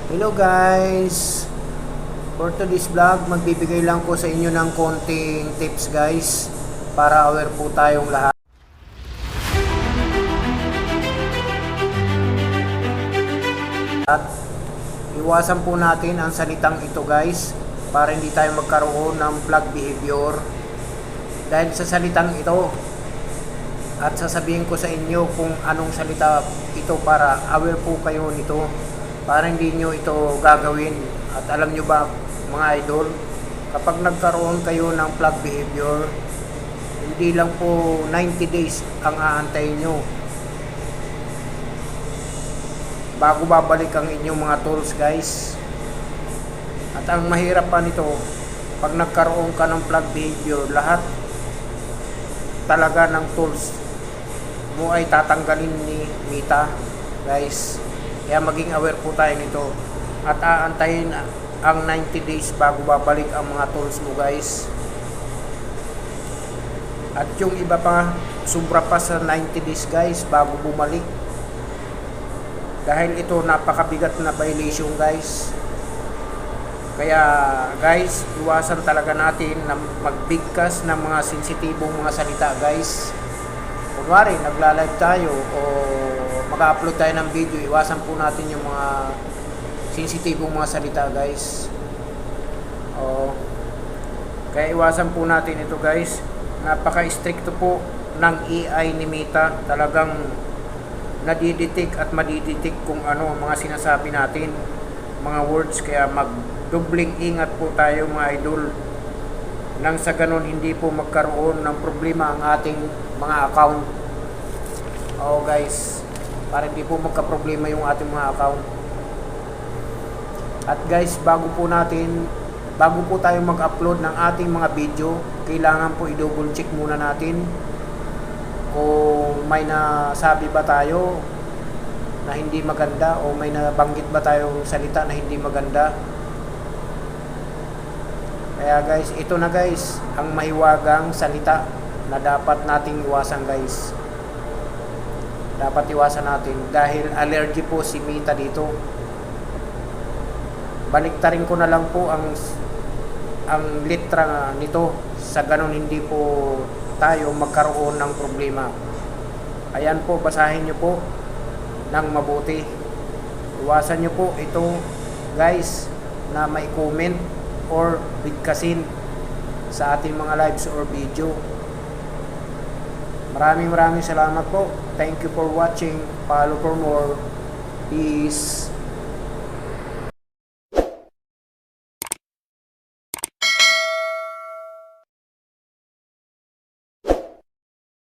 Hello guys! For today's vlog, magbibigay lang ko sa inyo ng konting tips guys para aware po tayong lahat. At iwasan po natin ang salitang ito guys para hindi tayo magkaroon ng vlog behavior. Dahil sa salitang ito at sasabihin ko sa inyo kung anong salita ito para aware po kayo nito. Para hindi nyo ito gagawin. At alam nyo ba mga idol, kapag nagkaroon kayo ng vlog behavior, hindi lang po 90 days ang aantayin nyo bago babalik ang inyong mga tools guys. At ang mahirap pa nito, pag nagkaroon ka ng vlog behavior, lahat talaga ng tools mo ay tatanggalin ni Meta guys. Kaya maging aware po tayo nito. At aantayin ang 90 days bago babalik ang mga tools mo guys. At yung iba pa, sobra pa sa 90 days guys bago bumalik. Dahil ito napakabigat na violation guys. Kaya guys, iwasan talaga natin na magbigkas ng mga sensitibong mga salita guys. Kunwari, nagla-live tayo o mag-upload tayo ng video, iwasan po natin yung mga sensitibong mga salita guys. Kaya iwasan po natin ito guys. Napaka-stricto po ng AI ni Meta. Talagang nadidetect at madidetect kung ano ang mga sinasabi natin, mga words. Kaya magdubling ingat po tayo mga idol, nang sa ganun hindi po magkaroon ng problema ang ating mga account. Guys, para hindi po magka-problema yung ating mga account. At guys, bago po tayo mag-upload ng ating mga video, kailangan po i-double check muna natin kung may nasabi ba tayo na hindi maganda o may nabanggit ba tayong salita na hindi maganda. Kaya guys, ito na guys ang mahiwagang salita na dapat nating iwasan guys. Dapat iwasan natin dahil allergy po si Meta dito. Baliktarin ko na lang po ang litra nito, sa ganun hindi po tayo magkaroon ng problema. Ayan po, basahin nyo po ng mabuti. Iwasan nyo po ito guys na may comment or bigkasin sa ating mga lives or video. Maraming salamat po. Thank you for watching. Follow for more. Peace.